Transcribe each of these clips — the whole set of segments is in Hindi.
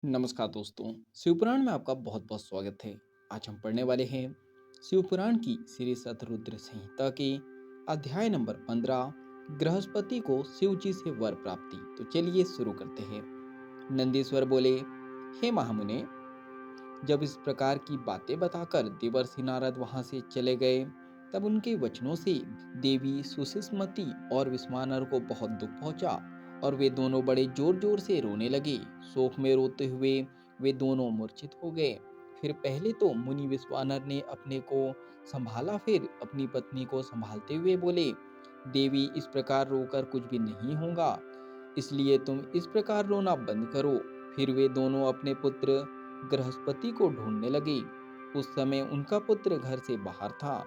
नमस्कार दोस्तों, शिवपुराण में आपका बहुत बहुत स्वागत है। आज हम पढ़ने वाले हैं शिवपुराण की श्री शतरुद्र संहिता के अध्याय नंबर 15, बृहस्पति को शिव जी से वर प्राप्ति। तो चलिए शुरू करते हैं। नंदीश्वर बोले, हे महामुने, जब इस प्रकार की बातें बताकर देवर्षि नारद वहां से चले गए, तब उनके वचनों से देवी सुशिष्मति और विश्वानर को बहुत दुख पहुंचा और वे दोनों बड़े जोर जोर से रोने लगे। शोक में रोते हुए वे दोनों मूर्छित हो गए। फिर पहले तो मुनि विश्वानर ने अपने को संभाला, फिर अपनी पत्नी को संभालते हुए बोले, देवी, इस प्रकार रोकर कुछ भी नहीं होगा, इसलिए तुम इस प्रकार रोना बंद करो। फिर वे दोनों अपने पुत्र बृहस्पति को ढूंढने लगे। उस समय उनका पुत्र घर से बाहर था।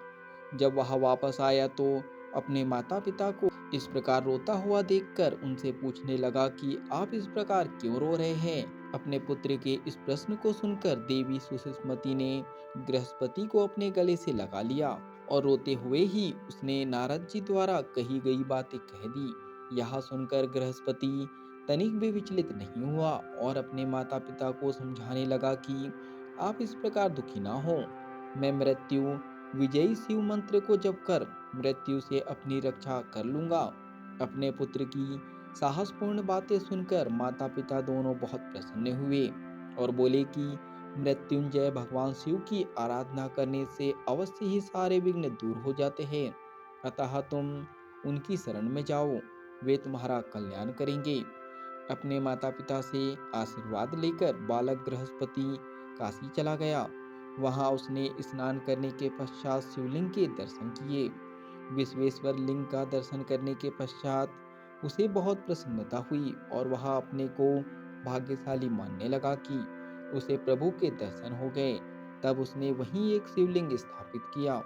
जब वह वापस आया तो अपने माता पिता को इस प्रकार रोता हुआ देखकर उनसे पूछने लगा कि आप इस प्रकार क्यों रो रहे हैं। अपने पुत्र के इस प्रश्न को सुनकर देवी सुशिष्मति ने बृहस्पति को अपने गले से लगा लिया और रोते हुए ही उसने नारद जी द्वारा कही गई बातें कह दी। यह सुनकर बृहस्पति तनिक भी विचलित नहीं हुआ और अपने माता पिता को समझाने लगा कि आप इस प्रकार दुखी ना हो। मैं मृत्यु विजयी शिव मंत्र को जप कर मृत्यु से अपनी रक्षा कर लूंगा। अपने पुत्र की साहसपूर्ण बातें सुनकर माता पिता दोनों बहुत प्रसन्न हुए और बोले कि मृत्युंजय भगवान शिव की आराधना करने से अवश्य ही सारे विघ्न दूर हो जाते हैं। अतः तुम उनकी शरण में जाओ, वे तुम्हारा कल्याण करेंगे। अपने माता पिता से आशीर्वाद लेकर बालक बृहस्पति काशी चला गया। वहां उसने स्नान करने के पश्चात शिवलिंग के दर्शन किए। विश्वेश्वर लिंग का दर्शन करने के पश्चात उसे बहुत प्रसन्नता हुई और वह अपने को भाग्यशाली मानने लगा कि उसे प्रभु के दर्शन हो गए। तब उसने वहीं एक शिवलिंग स्थापित किया।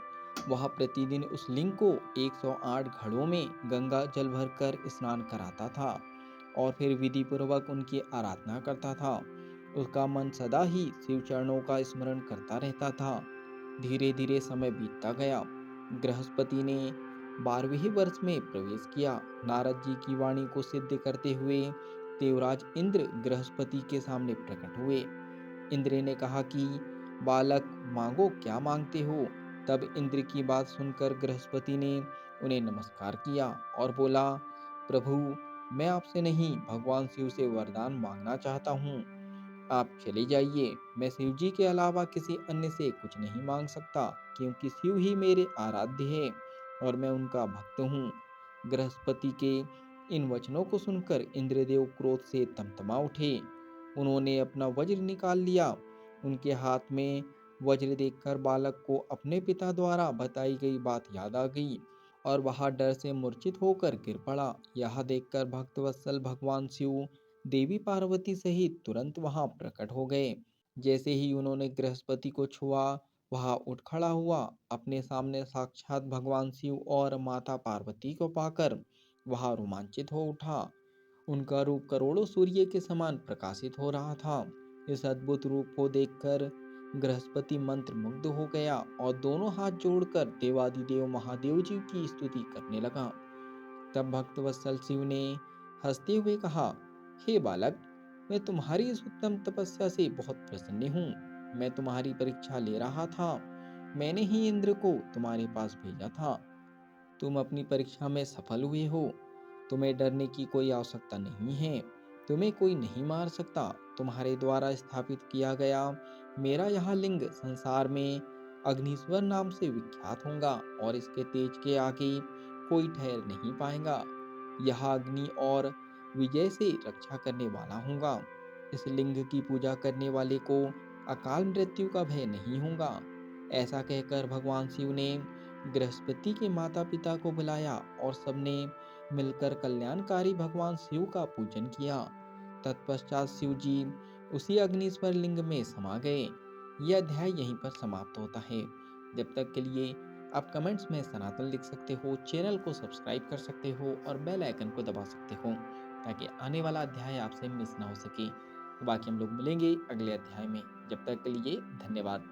वह प्रतिदिन उस लिंग को 108 घड़ों में गंगा जल भरकर स्नान कराता था और फिर विधि पूर्वक उनकी आराधना करता था। उसका मन सदा ही शिव चरणों का स्मरण करता रहता था। धीरे धीरे समय बीतता गया। बृहस्पति ने 12वें वर्ष में प्रवेश किया। नारद जी की वाणी को सिद्ध करते हुए देवराज इंद्र बृहस्पति के सामने प्रकट हुए। इंद्र ने कहा कि बालक, मांगो, क्या मांगते हो। तब इंद्र की बात सुनकर बृहस्पति ने उन्हें नमस्कार किया और बोला, प्रभु, मैं आपसे नहीं भगवान शिव से वरदान मांगना चाहता हूँ। आप चले जाइए। मैं शिव जी के अलावा किसी अन्य से कुछ नहीं मांग सकता, क्योंकि शिव ही मेरे आराध्य है और मैं उनका भक्त हूँ। बृहस्पति के इन वचनों को सुनकर इंद्रदेव क्रोध से तमतमा उठे। उन्होंने अपना वज्र निकाल लिया। उनके हाथ में वज्र देखकर बालक को अपने पिता द्वारा बताई गई बात याद आ गई और वह डर से मूर्छित होकर गिर पड़ा। यह देखकर भक्तवत्सल भगवान शिव देवी पार्वती सहित तुरंत वहां प्रकट हो गए। जैसे ही उन्होंने बृहस्पति को छुआ, वह उठ खड़ा हुआ। अपने सामने साक्षात भगवान शिव और माता पार्वती को पाकर वह रोमांचित हो उठा। उनका रूप करोड़ों सूर्य के समान प्रकाशित हो रहा था। इस अद्भुत रूप को देखकर बृहस्पति मंत्र मुग्ध हो गया और दोनों हाथ जोड़कर देवादिदेव महादेव जी की स्तुति करने लगा। तब भक्तवत्सल शिव ने हंसते हुए कहा, हे बालक, मैं तुम्हारी इस उत्तम तपस्या से बहुत प्रसन्न हूँ। मैं तुम्हारी परीक्षा ले रहा था। मैंने ही इंद्र को तुम्हारे पास भेजा था। तुम अपनी परीक्षा में सफल हुए हो। तुम्हें डरने की कोई आवश्यकता नहीं है। तुम्हें कोई नहीं मार सकता। तुम्हारे द्वारा स्थापित किया गया मेरा यह लिंग संसार में अग्निश्वर नाम से विख्यात होगा और इसके तेज के आगे कोई ठहर नहीं पाएगा। यह अग्नि और विजय से रक्षा करने वाला होगा। इस लिंग की पूजा करने वाले को अकाल मृत्यु का भय नहीं होगा। ऐसा कहकर भगवान शिव ने बृहस्पति के माता पिता को बुलाया और सबने मिलकर कल्याणकारी भगवान शिव का पूजन किया। तत्पश्चात शिव जी उसी अग्निश्वर लिंग में समा गए। यह अध्याय यहीं पर समाप्त होता है। जब तक के लिए आप कमेंट्स में सनातन लिख सकते हो, चैनल को सब्सक्राइब कर सकते हो और बेल आइकन को दबा सकते हो, ताकि आने वाला अध्याय आपसे मिस ना हो सके। तो बाकी हम लोग मिलेंगे अगले अध्याय में। जब तक के लिए धन्यवाद।